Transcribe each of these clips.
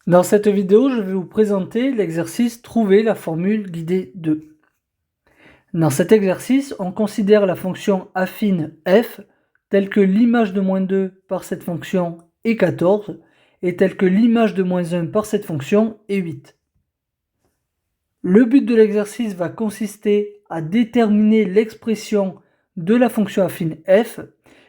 Dans cette vidéo, je vais vous présenter l'exercice Trouver la formule guidée 2. Dans cet exercice, on considère la fonction affine f telle que l'image de moins 2 par cette fonction est 14 et telle que l'image de moins 1 par cette fonction est 8. Le but de l'exercice va consister à déterminer l'expression de la fonction affine f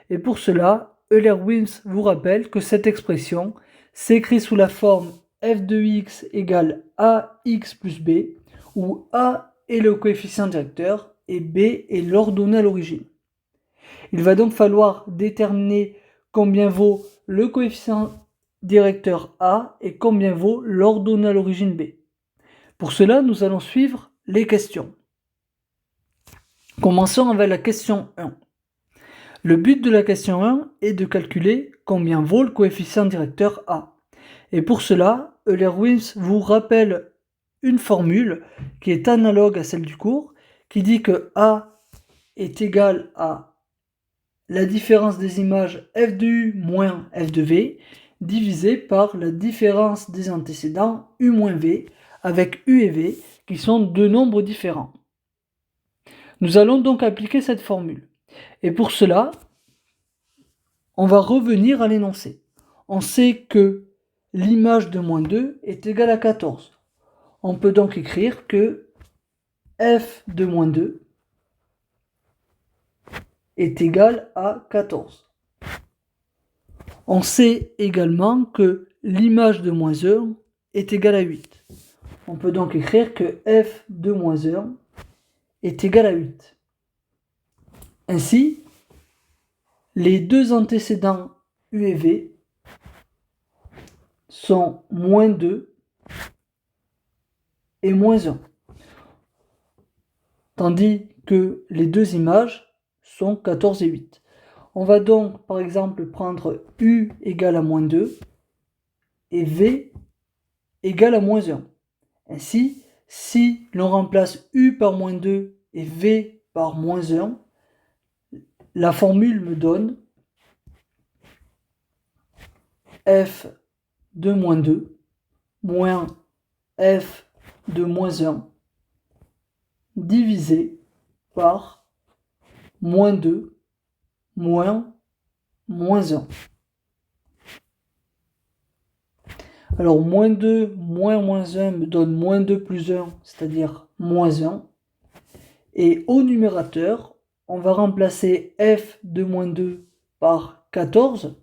et pour cela, Euler-Wilms vous rappelle que cette expression s'écrit sous la forme f de x égale ax plus b, où a est le coefficient directeur et b est l'ordonnée à l'origine. Il va donc falloir déterminer combien vaut le coefficient directeur a et combien vaut l'ordonnée à l'origine b. Pour cela, nous allons suivre les questions. Commençons avec la question 1. Le but de la question 1 est de calculer combien vaut le coefficient directeur a. Et pour cela, Euler-Wilms vous rappelle une formule qui est analogue à celle du cours, qui dit que a est égal à la différence des images f de u moins f de v divisé par la différence des antécédents u moins v, avec u et v qui sont deux nombres différents. Nous allons donc appliquer cette formule. Et pour cela, on va revenir à l'énoncé. On sait que l'image de moins 2 est égale à 14. On peut donc écrire que f de moins 2 est égal à 14. On sait également que l'image de moins 1 est égale à 8. On peut donc écrire que f de moins 1 est égal à 8. Ainsi, les deux antécédents u et v sont moins 2 et moins 1. Tandis que les deux images sont 14 et 8. On va donc par exemple prendre u égale à moins 2 et v égale à moins 1. Ainsi, si l'on remplace u par moins 2 et v par moins 1, la formule me donne f de moins 2 moins f de moins 1 divisé par moins 2 moins 1. Alors, moins 2 moins 1 me donne moins 2 plus 1, c'est-à-dire moins 1. Et au numérateur, on va remplacer f de moins 2 par 14.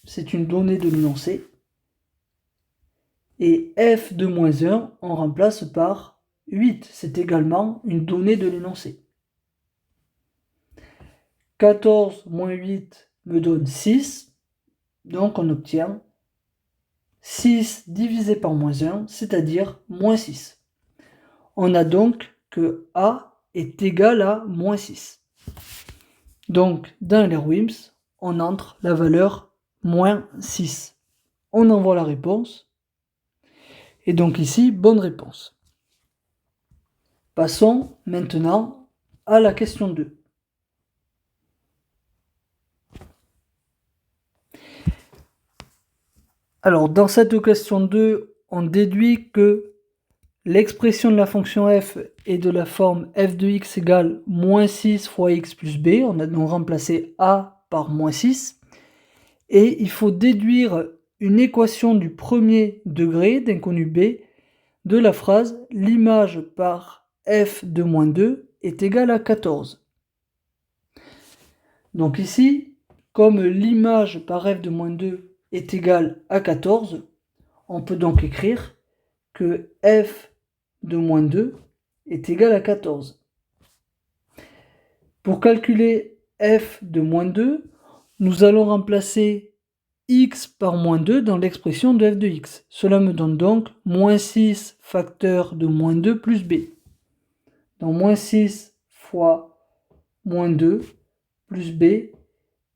C'est une donnée de l'énoncé. Et f de moins 1, on remplace par 8. C'est également une donnée de l'énoncé. 14 moins 8 me donne 6. Donc on obtient 6 divisé par moins 1, c'est-à-dire moins 6. On a donc que a est égal à moins 6. Donc dans Euler-Wilms, on entre la valeur moins 6. On envoie la réponse. Et donc ici, bonne réponse. Passons maintenant à la question 2. Alors, dans cette question 2, on déduit que l'expression de la fonction f est de la forme f de x égale moins 6 fois x plus b. On a donc remplacé a par moins 6. Et il faut déduire une équation du premier degré d'inconnu b de la phrase « l'image par f de moins 2 est égale à 14 ». Donc ici, comme l'image par f de moins 2 est égale à 14, on peut donc écrire que f de moins 2 est égal à 14. Pour calculer f de moins 2, nous allons remplacer x par moins 2 dans l'expression de f de x. Cela me donne donc moins 6 facteur de moins 2 plus b. Donc moins 6 fois moins 2 plus b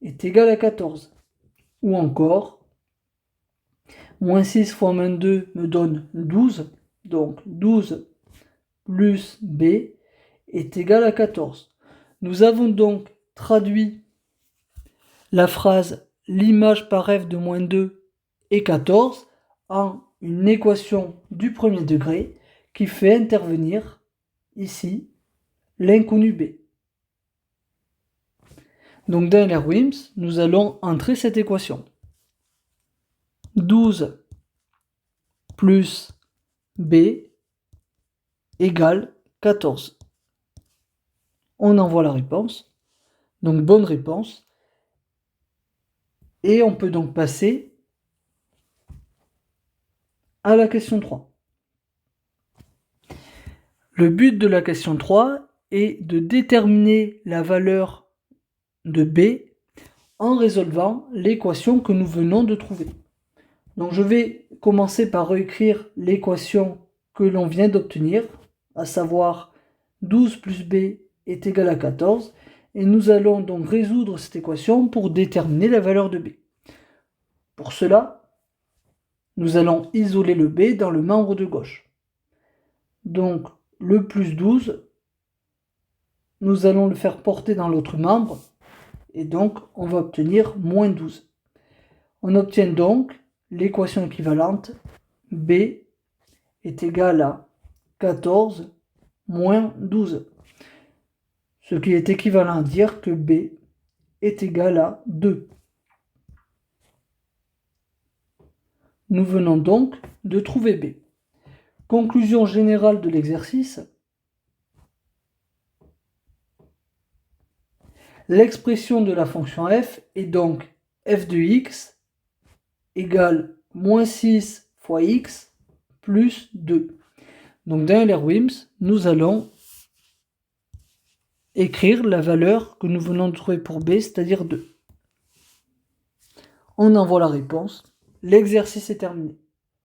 est égal à 14. Ou encore, moins 6 fois moins 2 me donne 12. Donc 12 plus b est égal à 14. Nous avons donc traduit la phrase « l'image par f de moins 2 est 14 » en une équation du premier degré qui fait intervenir ici l'inconnu b. Donc dans Euler-Wimms, nous allons entrer cette équation. 12 plus b égale 14. On envoie la réponse. Donc bonne réponse. Et on peut donc passer à la question 3. Le but de la question 3 est de déterminer la valeur de b en résolvant l'équation que nous venons de trouver. Donc je vais commencer par réécrire l'équation que l'on vient d'obtenir, à savoir 12 plus b est égal à 14, et nous allons donc résoudre cette équation pour déterminer la valeur de b. Pour cela, nous allons isoler le b dans le membre de gauche. Donc le plus 12, nous allons le faire porter dans l'autre membre, et donc on va obtenir moins 12. On obtient donc l'équation équivalente b est égal à 14 moins 12. Ce qui est équivalent à dire que b est égal à 2. Nous venons donc de trouver b. Conclusion générale de l'exercice. L'expression de la fonction f est donc f de x égale moins 6 fois x plus 2. Donc dans Euler-Wimms, nous allons écrire la valeur que nous venons de trouver pour b, c'est-à-dire 2. On envoie la réponse. L'exercice est terminé.